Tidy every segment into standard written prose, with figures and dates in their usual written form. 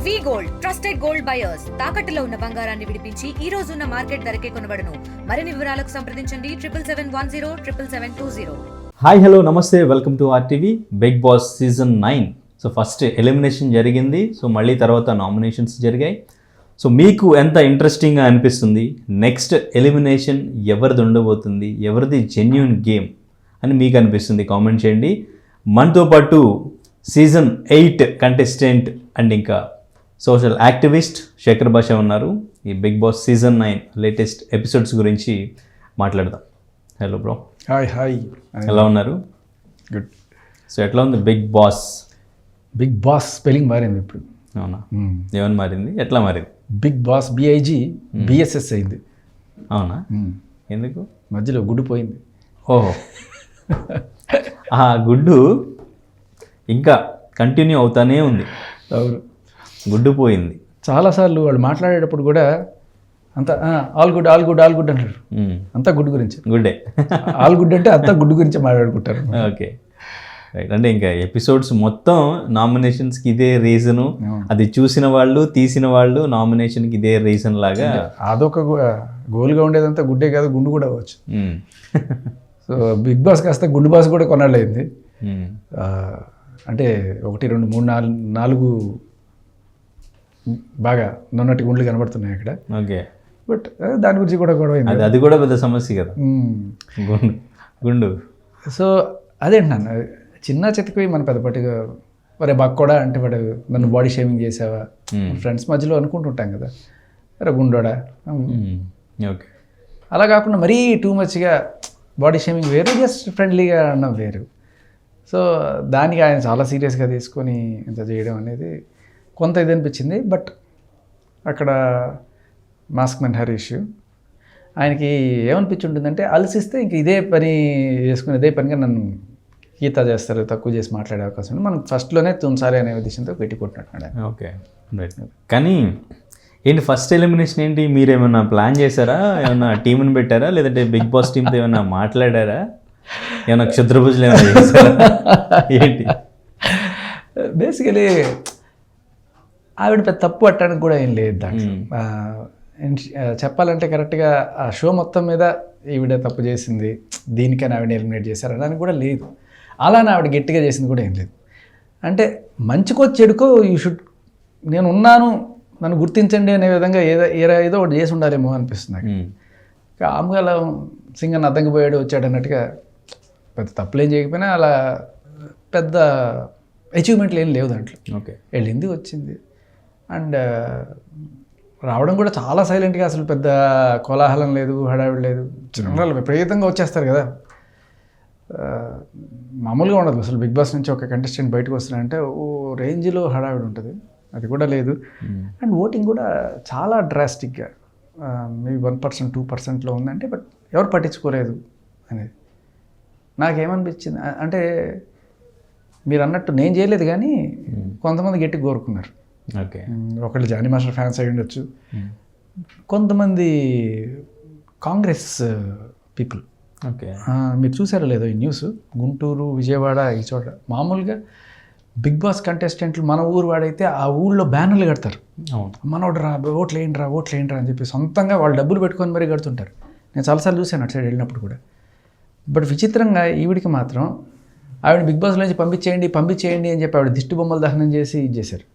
Gold trusted gold buyers తాకట్టులో ఉన్న బంగారాన్ని విడిపించి ఈ రోజు ఉన్న మార్కెట్ ధరకే కొనబడును. మరిన్ని వివరాలకు సంప్రదించండి 77107720. హాయ్ హలో నమస్తే, welcome to RTV. Bigg Boss season 9. So first elimination జరిగింది. సో మళ్ళీ తర్వాత నామినేషన్స్ జరిగాయి. సో మీకు ఎంత ఇంట్రెస్టింగ్గా అనిపిస్తుంది? నెక్స్ట్ ఎలిమినేషన్ ఎవరిది ఉండబోతుంది, ఎవరిది జెన్యూన్ గేమ్ అని మీకు అనిపిస్తుంది? కామెంట్ చేయండి. మనతో పాటు సీజన్ 8 కంటెస్టెంట్ అండ్ ఇంకా సోషల్ యాక్టివిస్ట్ శేఖర్ భాష ఉన్నారు. ఈ Bigg Boss season 9 latest episodes గురించి మాట్లాడదాం. Hello bro. హాయ్. ఎలా ఉన్నారు? గుడ్. సో ఎట్లా ఉంది Bigg Boss? Bigg Boss spelling మారింది ఇప్పుడు. అవునా? ఏమని మారింది? ఎట్లా మారింది? బిగ్ బాస్ BIG BSS అయింది. అవునా? ఎందుకు? మధ్యలో గుడ్డు పోయింది. ఓహో, ఆ గుడ్డు ఇంకా కంటిన్యూ అవుతానే ఉంది. అవును, గుడ్డు పోయింది. చాలాసార్లు వాళ్ళు మాట్లాడేటప్పుడు కూడా అంత ఆల్ గుడ్ అంటారు. అంతా గుడ్ గురించి. గుడ్డే. ఆల్ గుడ్ అంటే అంతా గుడ్డు గురించి మాట్లాడుకుంటారు. Okay, right. అంటే ఇంకా ఎపిసోడ్స్ మొత్తం నామినేషన్స్కి ఇదే రీజను. అది చూసిన వాళ్ళు, తీసిన వాళ్ళు నామినేషన్కి ఇదే రీజన్ లాగా. అదొక గోల్గా ఉండేదంతా గుడ్డే కాదు, గుండు కూడా అవ్వచ్చు. సో బిగ్ బాస్ కాస్త గుండు బాస్ కూడా కొన్నాళ్ళు అయింది. అంటే 1, 2, 3, 4 బాగా నున్నటి గుండ్లు కనబడుతున్నాయి అక్కడ. ఓకే, బట్ దాని గురించి కూడా గొడవ అయింది. అది కూడా పెద్ద సమస్య కదా, గుండు. సో అదేంటన్నా చిన్న చితకవి మన పెద్దపాటిగా ఒరే బక్కోడా అంటే వాడు నన్ను బాడీ షేమింగ్ చేసావా, ఫ్రెండ్స్ మధ్యలో అనుకుంటుంటాం కదా, అరే గుండోడా. ఓకే, అలా కాకుండా మరీ టూ మచ్గా బాడీ షేమింగ్ వేరు, జస్ట్ ఫ్రెండ్లీగా అన్నం వేరు. సో దానికి ఆయన చాలా సీరియస్గా తీసుకొని ఇంత చేయడం అనేది కొంత ఇది అనిపించింది. బట్ అక్కడ మాస్క్ మెన్ హరీష్ ఆయనకి ఏమనిపించి ఉంటుందంటే, అలసిస్తే ఇంక ఇదే పని చేసుకుని ఇదే పనిగా నన్ను గీత చేస్తారు, తక్కువ చేసి మాట్లాడే అవకాశం ఉంది. మనం ఫస్ట్లోనే తున్సారి అనే ఉద్దేశంతో పెట్టి కొట్టినట్టున్నాడు. Okay, right. కానీ ఏంటి ఫస్ట్ ఎలిమినేషన్ ఏంటి? మీరు ఏమైనా ప్లాన్ చేశారా? ఏమైనా టీంని పెట్టారా? లేదంటే బిగ్ బాస్ టీంతో ఏమైనా మాట్లాడారా? ఏమైనా క్షుద్రభుజులు ఏమైనా చేశారా? ఏంటి? బేసికలీ ఆవిడ పెద్ద తప్పు పట్టడానికి కూడా ఏం లేదు దాంట్లో. చెప్పాలంటే కరెక్ట్గా ఆ షో మొత్తం మీద ఈవిడ తప్పు చేసింది, దీనికైనా ఆవిడ ఎలిమినేట్ చేశారు అనడానికి కూడా లేదు. అలానే ఆవిడ గట్టిగా చేసింది కూడా ఏం లేదు. అంటే మంచికో చెడుకో నేను ఉన్నాను, నన్ను గుర్తించండి అనే విధంగా ఏదో ఒకటి చేసి ఉండాలేమో అనిపిస్తుంది నాకు. ఆమెగా సింగన్ అద్దంకి పోయాడు వచ్చాడు అన్నట్టుగా పెద్ద తప్పులేం చేయకపోయినా అలా పెద్ద అచీవ్మెంట్లు ఏం లేవు దాంట్లో. ఓకే, వెళ్ళింది వచ్చింది. అండ్ రావడం కూడా చాలా సైలెంట్గా, అసలు పెద్ద కోలాహలం లేదు, హడావిడి లేదు. జనరల్ విపరీతంగా వచ్చేస్తారు కదా, మామూలుగా ఉండదు. అసలు బిగ్ బాస్ నుంచి ఒక కంటెస్టెంట్ బయటకు వస్తున్నారంటే ఓ రేంజ్లో హడావిడి ఉంటుంది, అది కూడా లేదు. అండ్ ఓటింగ్ కూడా చాలా డ్రాస్టిక్గా మేబీ 1%, 2%లో ఉందంటే, బట్ ఎవరు పట్టించుకోలేదు అనేది నాకేమనిపించింది. అంటే మీరు అన్నట్టు నేను చేయలేదు కానీ కొంతమంది గట్టి కోరుకున్నారు. ఓకే, ఒకళ్ళు జానీ మాస్టర్ ఫ్యాన్స్ అయి ఉండొచ్చు, కొంతమంది కాంగ్రెస్ పీపుల్. ఓకే, మీరు చూసారో లేదో ఈ న్యూస్, గుంటూరు, విజయవాడ ఈ చోట మామూలుగా బిగ్ బాస్ కంటెస్టెంట్లు మన ఊరు వాడైతే ఆ ఊళ్ళో బ్యానర్లు కడతారు, మనోడు రా ఓట్లు వేయండి రా అని చెప్పి సొంతంగా వాళ్ళు డబ్బులు పెట్టుకొని మరీ కడుతుంటారు. నేను చాలాసార్లు చూశాను అటు సైడ్ వెళ్ళినప్పుడు కూడా. బట్ విచిత్రంగా ఈవిడికి మాత్రం ఆవిడ బిగ్ బాస్లో నుంచి పంపించేయండి అని చెప్పి ఆవిడ దిష్టి బొమ్మలు దహనం చేసి ఇది చేశారు.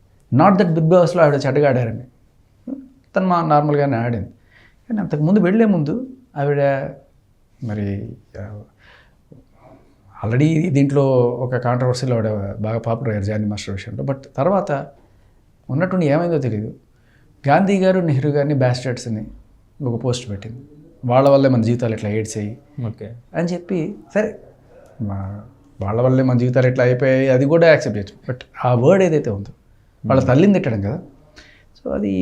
నాట్ దట్ బిగ్ బాస్లో ఆవిడ చెడ్డగా ఆడారని, తను నార్మల్గానే ఆడింది. కానీ అంతకుముందు వెళ్ళే ముందు ఆవిడ మరి ఆల్రెడీ దీంట్లో ఒక కాంట్రవర్సీలో ఆవిడ బాగా పాపులర్ అయ్యారు జానీ మాస్టర్ విషయంలో. బట్ తర్వాత ఉన్నట్టుండి ఏమైందో తెలియదు, గాంధీ గారు నెహ్రూ గారిని బ్యాస్టర్డ్స్ అని ఒక పోస్ట్ పెట్టింది, వాళ్ళ వల్లే మన జీవితాలు ఎట్లా ఏడ్చాయి ఓకే అని చెప్పి. సరే, వాళ్ళ వల్లే మన జీవితాలు ఎట్లా అయిపోయాయి అది కూడా యాక్సెప్ట్ చేయొచ్చు. బట్ ఆ వర్డ్ ఏదైతే ఉందో వాళ్ళ తల్లిని తిట్టడం కదా. సో అది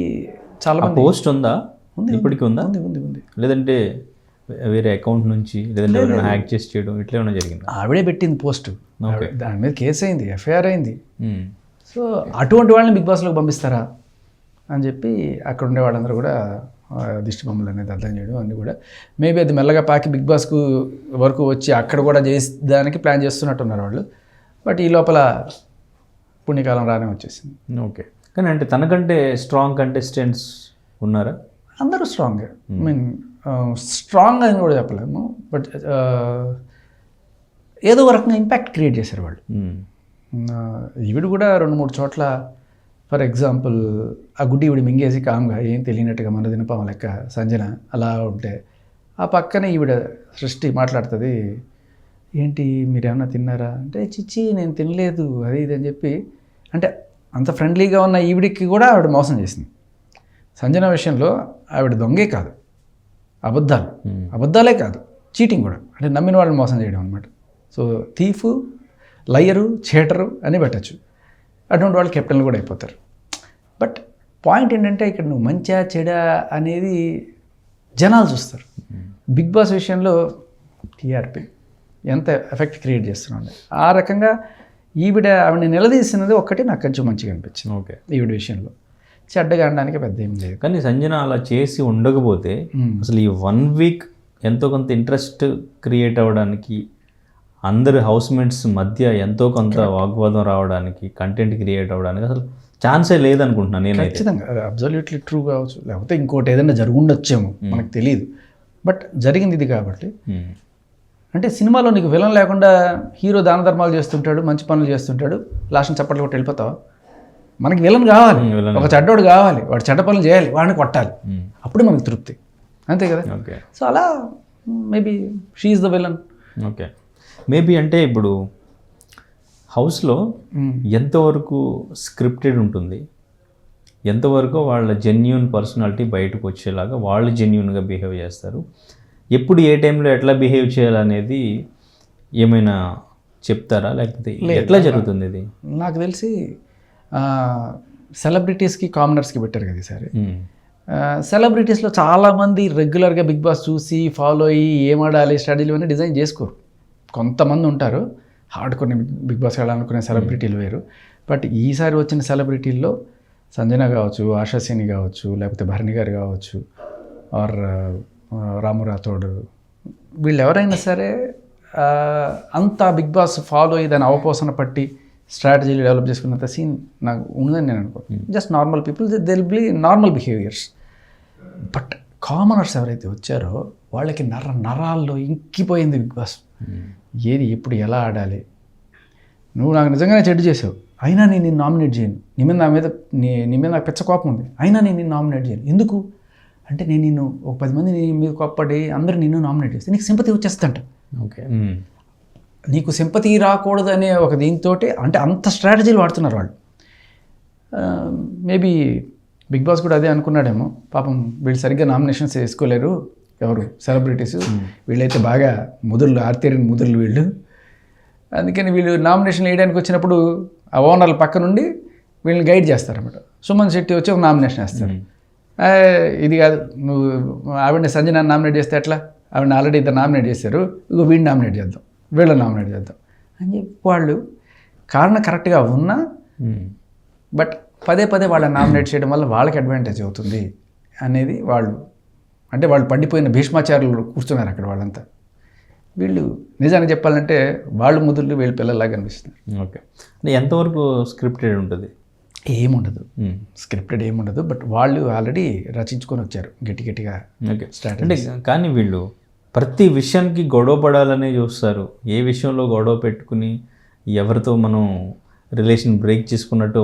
చాలా పోస్ట్ ఉందా? ఇప్పటికీ ఉందా? ఉంది. లేదంటే వేరే అకౌంట్ నుంచి, లేదంటే హ్యాక్ చేసి చేయడం ఇట్లా ఏమైనా జరిగింది? ఆవిడే పెట్టింది పోస్ట్, దాని మీద కేసు అయింది, FIR అయింది. సో అటువంటి వాళ్ళని బిగ్ బాస్లోకి పంపిస్తారా అని చెప్పి అక్కడ ఉండే వాళ్ళందరూ కూడా దిష్టి బొమ్మలు అనేది అర్థం చేయడం అన్నీ కూడా మేబీ అది మెల్లగా పాకి బిగ్ బాస్కు వరకు వచ్చి అక్కడ కూడా చేసేదానికి ప్లాన్ చేస్తున్నట్టున్నారు వాళ్ళు. బట్ ఈ లోపల పుణ్యకాలం రానే వచ్చేసింది. ఓకే, కానీ అంటే తనకంటే స్ట్రాంగ్ కంటెస్టెంట్స్ ఉన్నారా? అందరూ స్ట్రాంగ్. ఐ మీన్ స్ట్రాంగ్ అని కూడా చెప్పలేము, బట్ ఏదో ఒక రకంగా ఇంపాక్ట్ క్రియేట్ చేశారు వాళ్ళు. ఈవిడ కూడా 2-3 చోట్ల, ఫర్ ఎగ్జాంపుల్ ఆ గుడ్డి ఈవిడ మింగేసి కామ్గా ఏం తెలియనట్టుగా మన దినపామ లెక్క సంజన అలా ఉంటే, ఆ పక్కనే ఈవిడ సృష్టి మాట్లాడుతుంది, ఏంటి మీరేమన్నా తిన్నారా అంటే, చిచ్చి నేను తినలేదు అది ఇది అని చెప్పి. అంటే అంత ఫ్రెండ్లీగా ఉన్న ఈవిడికి కూడా ఆవిడ మోసం చేసింది. సంజన విషయంలో ఆవిడ దొంగే కాదు, అబద్ధాలే కాదు, చీటింగ్ కూడా, అంటే నమ్మిన వాళ్ళని మోసం చేయడం అనమాట. సో థీఫ్, లయరు, చీటరు అని పెట్టచ్చు. అటువంటి వాళ్ళు కెప్టెన్లు కూడా అయిపోతారు. బట్ పాయింట్ ఏంటంటే ఇక్కడ నువ్వు మంచా చెడా అనేది జనాలు చూస్తారు. బిగ్ బాస్ విషయంలో టీఆర్పీ ఎంత ఎఫెక్ట్ క్రియేట్ చేస్తున్నాడు. ఆ రకంగా ఆవిడని నిలదీసినది ఒక్కటి నాకు కొంచెం మంచిగా అనిపించింది. ఓకే, ఈవిడ విషయంలో చెడ్డగా అనడానికి పెద్ద ఏం లేదు. కానీ సంజన అలా చేసి ఉండకపోతే అసలు ఈ 1 వీక్ ఎంతో కొంత ఇంట్రెస్ట్ క్రియేట్ అవ్వడానికి, అందరు హౌస్మేట్స్ మధ్య ఎంతో కొంత వాగ్వాదం రావడానికి, కంటెంట్ క్రియేట్ అవ్వడానికి అసలు ఛాన్సే లేదనుకుంటున్నాను నేను. ఖచ్చితంగా అది అబ్జల్యూట్లీ ట్రూ కావచ్చు, లేకపోతే ఇంకోటి ఏదైనా జరుగుండొచ్చేమో మనకు తెలియదు. బట్ జరిగింది ఇది కాబట్టి. అంటే సినిమాలో నీకు విలన్ లేకుండా హీరో దాన ధర్మాలు చేస్తుంటాడు, మంచి పనులు చేస్తుంటాడు, లాస్ట్ని చప్పట్లు కొట్టి వెళ్ళిపోతావా? మనకి విలన్ కావాలి, ఒక చెడ్డోడు కావాలి, వాడు చెడ్డ పనులు చేయాలి, వాడిని కొట్టాలి, అప్పుడు మనకు తృప్తి, అంతే కదా. ఓకే, సో అలా maybe she is the villain. Okay, maybe అంటే ఇప్పుడు హౌస్లో ఎంతవరకు స్క్రిప్టెడ్ ఉంటుంది, ఎంతవరకు వాళ్ళ జెన్యూన్ పర్సనాలిటీ బయటకు వచ్చేలాగా వాళ్ళు జెన్యూన్గా బిహేవ్ చేస్తారు, ఎప్పుడు ఏ టైంలో ఎట్లా బిహేవ్ చేయాలనేది ఏమైనా చెప్తారా, లేకపోతే ఎట్లా జరుగుతుంది ఇది? నాకు తెలిసి సెలబ్రిటీస్కి, కామనర్స్కి పెట్టారు కదా ఈసారి. సెలబ్రిటీస్లో చాలామంది రెగ్యులర్గా బిగ్ బాస్ చూసి ఫాలో అయ్యి ఏం ఆడాలి స్ట్రాటజీలు అన్నీ డిజైన్ చేసుకోరు. కొంతమంది ఉంటారు హార్డ్ కొన్ని బిగ్ బాస్ వెళ్ళాలనుకునే సెలబ్రిటీలు వేరు. బట్ ఈసారి వచ్చిన సెలబ్రిటీల్లో సంజన కావచ్చు, ఆశాసిని కావచ్చు, లేకపోతే భరణి గారు కావచ్చు, ఆర్ రాము రాథోడ్, వీళ్ళు ఎవరైనా సరే అంతా బిగ్ బాస్ ఫాలో అయ్యి దాని అవపోసన పట్టి స్ట్రాటజీలు డెవలప్ చేసుకున్నంత సీన్ నాకు ఉందని నేను అనుకోను. Just normal people, they will be normal behaviours. But commoners ఎవరైతే వచ్చారో వాళ్ళకి నరాల్లో ఇంకిపోయింది బిగ్ బాస్. ఏది ఎప్పుడు ఎలా ఆడాలి, నువ్వు నాకు నిజంగానే చెడ్డు చేసావు, అయినా నేను నిన్ను నామినేట్ చేయను, నీ మీద నాకు పెద్ద కోపం ఉంది, అయినా నేను నిన్ను నామినేట్ చేయను. ఎందుకు అంటే నేను నిన్ను ఒక 10 మంది నీ మీద కోప్పడి అందరూ నిన్ను నామినేట్ చేస్తే నీకు సింపతి వచ్చేస్తంట. ఓకే, నీకు సింపతి రాకూడదు అనే ఒక దీంతో అంటే అంత స్ట్రాటజీలు వాడుతున్నారు వాళ్ళు. మేబీ బిగ్ బాస్ కూడా అదే అనుకున్నాడేమో, పాపం వీళ్ళు సరిగ్గా నామినేషన్స్ వేసుకోలేరు ఎవరు సెలబ్రిటీస్, వీళ్ళైతే బాగా ఆర్తేరిన ముదురులు వీళ్ళు, అందుకని వీళ్ళు నామినేషన్ వేయడానికి వచ్చినప్పుడు ఆ ఓనర్ల పక్క నుండి వీళ్ళని గైడ్ చేస్తారన్నమాట. సుమన్ శెట్టి వచ్చి ఒక నామినేషన్ వేస్తారు, ఇది కాదు నువ్వు ఆవిడని సంజన నామినేట్ చేస్తే ఎట్లా, ఆవిడని ఆల్రెడీ ఇద్దరు నామినేట్ చేశారు, ఇగో వీడిని నామినేట్ చేద్దాం, వీళ్ళని నామినేట్ చేద్దాం అని చెప్పి వాళ్ళు కారణం కరెక్ట్గా ఉన్నా బట్ పదే వాళ్ళని నామినేట్ చేయడం వల్ల వాళ్ళకి అడ్వాంటేజ్ అవుతుంది అనేది వాళ్ళు పండిపోయిన భీష్మాచార్యులు కూర్చున్నారు అక్కడ వాళ్ళంతా. వీళ్ళు నిజానికి చెప్పాలంటే వాళ్ళు ముదుర్లు వీళ్ళు పిల్లల్లాగా అనిపిస్తుంది. ఓకే, అంటే ఎంతవరకు స్క్రిప్టెడ్ ఉంటుంది? ఏముండదు, స్క్రిప్టెడ్ ఏముండదు, బట్ వాళ్ళు ఆల్రెడీ రచించుకొని వచ్చారు గట్టిగా స్టార్ట్. అంటే కానీ వీళ్ళు ప్రతి విషయానికి గొడవ పడాలనే చూస్తారు. ఏ విషయంలో గొడవ పెట్టుకుని ఎవరితో మనం రిలేషన్ బ్రేక్ చేసుకున్నట్టు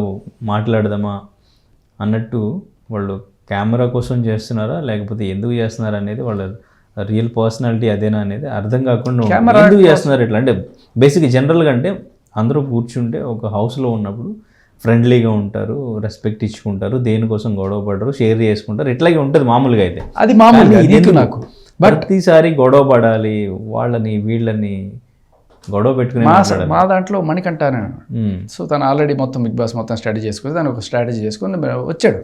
మాట్లాడదామా అన్నట్టు వాళ్ళు కెమెరా కోసం చేస్తున్నారా, లేకపోతే ఎందుకు చేస్తున్నారా అనేది వాళ్ళ రియల్ పర్సనాలిటీ అదేనా అనేది అర్థం కాకుండా ఎందుకు చేస్తున్నారు ఇట్లా. అంటే బేసిక్గా జనరల్గా అంటే అందరూ కూర్చుంటే ఒక హౌస్లో ఉన్నప్పుడు ఫ్రెండ్లీగా ఉంటారు, రెస్పెక్ట్ ఇచ్చుకుంటారు, దేనికోసం గొడవ పడరు, షేర్ చేసుకుంటారు, ఇట్లాగే ఉంటుంది మామూలుగా. అయితే అది మామూలుగా నాకు ప్రతిసారి గొడవ పడాలి, వాళ్ళని వీళ్ళని గొడవ పెట్టుకుని మా దాంట్లో మణికంఠానే. సో తను ఆల్రెడీ మొత్తం బిగ్ బాస్ మొత్తం స్టడీ చేసుకుని దాని ఒక స్ట్రాటజీ చేసుకుని వచ్చాడు.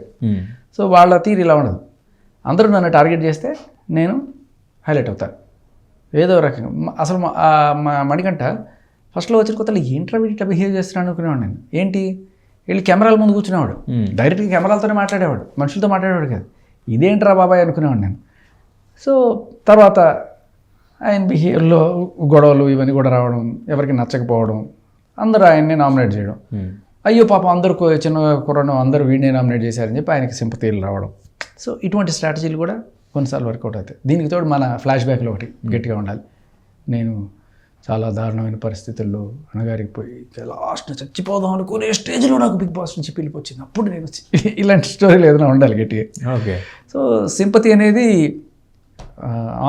సో వాళ్ళ తీరు ఇలా ఉండదు, అందరూ నన్ను టార్గెట్ చేస్తే నేను హైలైట్ అవుతాను ఏదో రకంగా. అసలు మా మణికంఠ ఫస్ట్లో వచ్చిన కొత్తలో ఏంట్రా వీటి బిహేవ్ చేస్తున్నాను అనుకునేవాడు నేను. ఏంటి వీళ్ళు కెమెరాల ముందు కూర్చునేవాడు, డైరెక్ట్గా కెమెరాలతోనే మాట్లాడేవాడు, మనుషులతో మాట్లాడేవాడు కాదు. ఇదేంట్రా బాబాయ్ అనుకునేవాడు నేను. సో తర్వాత ఆయన బిహేవియర్లో గొడవలు ఇవన్నీ కూడా రావడం, ఎవరికి నచ్చకపోవడం, అందరూ ఆయన్ని నామినేట్ చేయడం. అయ్యో పాపం అందరూ చిన్న కుర్రను అందరూ వీడినే నామినేట్ చేశారని చెప్పి ఆయనకి సింపతీలు రావడం. సో ఇటువంటి స్ట్రాటజీలు కూడా కొన్నిసార్లు వర్కౌట్ అవుతాయి. దీనికి తోడు మన ఫ్లాష్ బ్యాక్లో ఒకటి గట్టిగా ఉండాలి. నేను చాలా దారుణమైన పరిస్థితుల్లో అణగారికి పోయి లాస్ట్ చచ్చిపోదాం అనుకునే స్టేజ్లో నాకు బిగ్ బాస్ నుంచి పిలిపి వచ్చింది, అప్పుడు నేను ఇలాంటి స్టోరీలు ఏదైనా ఉండాలి గట్టిగా. ఓకే. సో సింపతి అనేది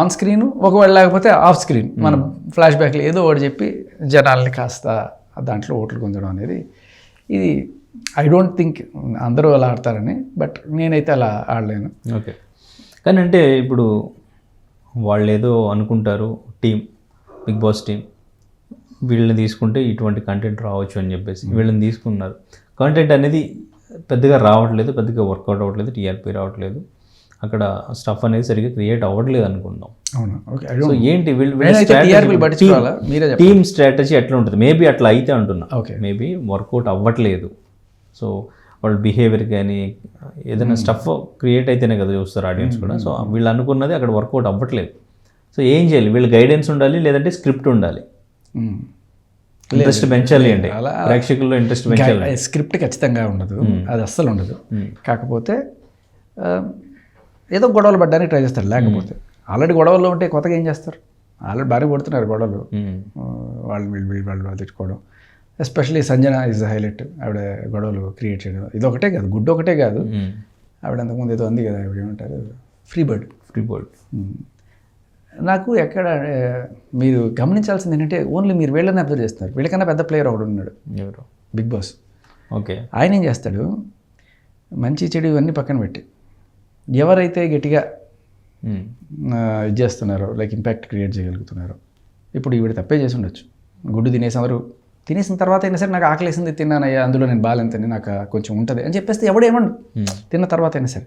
ఆన్ స్క్రీన్, ఒకవేళ లేకపోతే ఆఫ్ స్క్రీన్ మనం ఫ్లాష్ బ్యాక్లో ఏదో ఒకటి చెప్పి జనాల్ని కాస్త దాంట్లో ఓట్లు పొందడం అనేది, ఇది ఐ డోంట్ థింక్ అందరూ అలా ఆడతారని, బట్ నేనైతే అలా ఆడలేను. ఓకే. కానీ అంటే ఇప్పుడు వాళ్ళు ఏదో అనుకుంటారు, టీం బిగ్ బాస్ టీం వీళ్ళని తీసుకుంటే ఇటువంటి కంటెంట్ రావచ్చు అని చెప్పేసి వీళ్ళని తీసుకున్నారు. కంటెంట్ అనేది పెద్దగా రావట్లేదు, పెద్దగా వర్కౌట్ అవ్వట్లేదు, టీఆర్పీ రావట్లేదు, అక్కడ స్టఫ్ అనేది సరిగ్గా క్రియేట్ అవ్వట్లేదు అనుకుందాం. అవును. సో ఏంటి టీమ్ స్ట్రాటజీ ఎట్లా ఉంటుంది? మేబీ అట్లా అయితే అంటున్నా, మేబీ వర్కౌట్ అవ్వట్లేదు. సో వాళ్ళ బిహేవియర్ కానీ ఏదైనా స్టఫ్ క్రియేట్ అయితేనే కదా చూస్తారు ఆడియన్స్ కూడా. సో వీళ్ళు అనుకున్నది అక్కడ వర్కౌట్ అవ్వట్లేదు. సో ఏం చేయాలి? వీళ్ళు గైడెన్స్ ఉండాలి, లేదంటే స్క్రిప్ట్ ఉండాలి, ఇంట్రెస్ట్ పెంచాలి అండి, ప్రేక్షకుల్లో ఇంట్రెస్ట్ పెంచాలి. స్క్రిప్ట్ ఖచ్చితంగా ఉండదు, అది అస్సలు ఉండదు. కాకపోతే ఏదో గొడవలు పడ్డానికి ట్రై చేస్తారు. లేకపోతే ఆల్రెడీ గొడవల్లో ఉంటే కొత్తగా ఏం చేస్తారు? ఆల్రెడీ బాగా కొడుతున్నారు గొడవలు, వాళ్ళు తిట్టుకోవడం. Especially Sanjana is the highlight. ఆవిడ గొడవలు క్రియేట్ చేయడం ఇది ఒకటే కాదు, గుడ్ ఒకటే కాదు. ఆవిడ అంతకుముందు ఏదో ఉంది కదా, ఆవిడ ఏమంటారు, ఫ్రీ బర్డ్. నాకు ఎక్కడ మీరు గమనించాల్సింది ఏంటంటే, ఓన్లీ మీరు వీళ్ళని అబ్జర్వ్ చేస్తున్నారు. వీళ్ళకన్నా పెద్ద ప్లేయర్ ఒకడు ఉన్నాడు, బిగ్ బాస్. ఓకే. ఆయన ఏం చేస్తాడు, మంచి చెడు ఇవన్నీ పక్కన పెట్టి ఎవరైతే గట్టిగా ఇది చేస్తున్నారో, లైక్ ఇంపాక్ట్ క్రియేట్ చేయగలుగుతున్నారో. ఇప్పుడు ఈవిడ తప్పే చేసి ఉండొచ్చు, గుడ్డు తినేసారు, తినేసిన తర్వాత అయినా సరే నాకు ఆకలేసింది తిన్నానయ్యా, అందులో నేను బాగాలేంతని నాకు కొంచెం ఉంటుంది అని చెప్పేస్తే ఎవడేమండు. తిన్న తర్వాత అయినా సరే,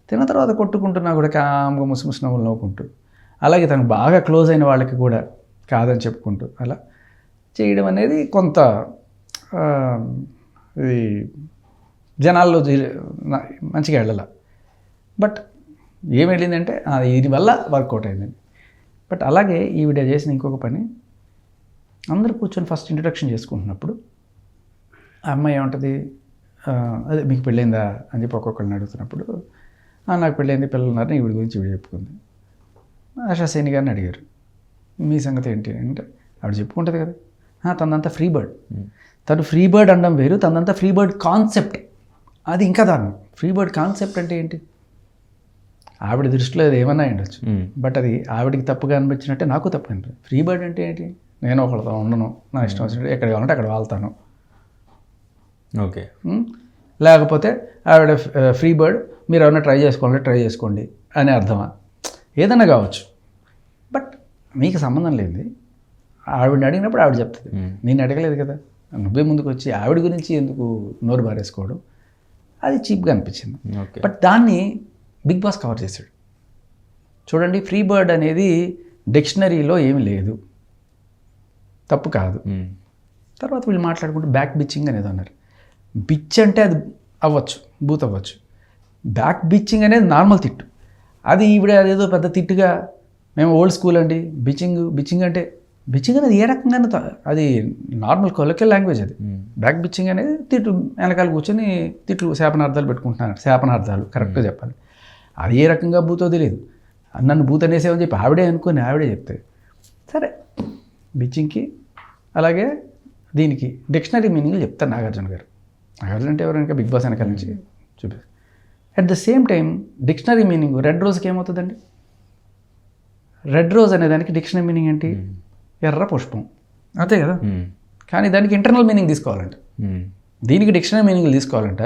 తిన్న తర్వాత కొట్టుకుంటున్నా కూడా కామ్గా ముసుముసు నవ్వులు నవ్వుకుంటూ, అలాగే తనకు బాగా క్లోజ్ అయిన వాళ్ళకి కూడా కాదని చెప్పుకుంటూ అలా చేయడం అనేది కొంత ఇది జనాల్లో మంచిగా వెళ్ళాల. బట్ ఏం వెళ్ళిందంటే ఇది వల్ల వర్కౌట్ అయిందండి. బట్ అలాగే ఈవిడ చేసిన ఇంకొక పని, అందరూ కూర్చొని ఫస్ట్ ఇంట్రడక్షన్ చేసుకుంటున్నప్పుడు ఆ అమ్మాయి ఏమంటుంది, అదే మీకు పెళ్ళైందా అని చెప్పి ఒక్కొక్కరిని అడుగుతున్నప్పుడు, నాకు పెళ్ళైంది, పిల్లలు ఉన్నారని ఈవిడ గురించి ఈవిడ చెప్పుకుంది. ఆశా సేని గారిని అడిగారు, మీ సంగతి ఏంటి అంటే, ఆవిడ చెప్పుకుంటుంది కదా, తనంతా ఫ్రీ బర్డ్. తను ఫ్రీ బర్డ్ అనడం వేరు, తనంతా ఫ్రీ బర్డ్ కాన్సెప్ట్ అది ఇంకా దారుణం. ఫ్రీ బర్డ్ కాన్సెప్ట్ అంటే ఏంటి? ఆవిడ దృష్టిలో అది ఏమన్నా ఉండొచ్చు, బట్ అది ఆవిడకి తప్పుగా అనిపించినట్టే నాకు తప్పుగా అనిపించింది. ఫ్రీ బర్డ్ అంటే ఏంటి? నేను ఒకళ్ళతో ఉండను, నా ఇష్టం వచ్చినట్టు ఎక్కడ కావాలంటే అక్కడ వాళ్తాను. ఓకే. లేకపోతే ఆవిడ ఫ్రీ బర్డ్, మీరు ఏమైనా ట్రై చేసుకోండి అనే అర్థమా? ఏదైనా కావచ్చు, బట్ మీకు సంబంధం లేదు. ఆవిడని అడిగినప్పుడు ఆవిడ చెప్తుంది, నేను అడగలేదు కదా, నువ్వే ముందుకు వచ్చి ఆవిడ గురించి ఎందుకు నోరు బారేసుకోవడం, అది చీప్గా అనిపించింది. బట్ దాన్ని బిగ్ బాస్ కవర్ చేశాడు. చూడండి, ఫ్రీ బర్డ్ అనేది డిక్షనరీలో ఏమీ లేదు, తప్పు కాదు. తర్వాత వీళ్ళు మాట్లాడుకుంటూ బ్యాక్ బిచ్చింగ్ అనేది అన్నారు. బిచ్ అంటే అది అవ్వచ్చు, బూత్ అవ్వచ్చు. బ్యాక్ బిచ్చింగ్ అనేది నార్మల్ తిట్టు, అది ఈవిడ అదేదో పెద్ద తిట్టుగా, మేము ఓల్డ్ స్కూల్ అండి, బిచ్చింగ్ అంటే బిచ్చింగ్ అనేది ఏ రకంగా అది నార్మల్ కొలకల్ లాంగ్వేజ్. అది బ్యాక్ బిచ్చింగ్ అనేది తిట్టు, వెనకాల కూర్చొని తిట్లు శాపనార్థాలు పెట్టుకుంటున్నారు. శాపనార్థాలు కరెక్ట్గా చెప్పాలి. అది ఏ రకంగా బూతో తెలియదు. నన్ను బూత్ అనేసేవని చెప్పి ఆవిడే అనుకుని ఆవిడే చెప్తాయి. సరే, బిచ్చింగ్కి అలాగే దీనికి డిక్షనరీ మీనింగ్లు చెప్తారు నాగార్జున గారు. నాగార్జున అంటే ఎవరైనా బిగ్ బాస్ వెనకాల నుంచి చూపిస్తారు. At the same time dictionary meaning red రోజుకి ఏమవుతుందండి? రెడ్ రోజ్ అనే దానికి డిక్షనరీ మీనింగ్ ఏంటి? ఎర్ర పుష్పం, అంతే కదా. కానీ దానికి ఇంటర్నల్ మీనింగ్ తీసుకోవాలంట, దీనికి డిక్షనరీ మీనింగ్లు తీసుకోవాలంట,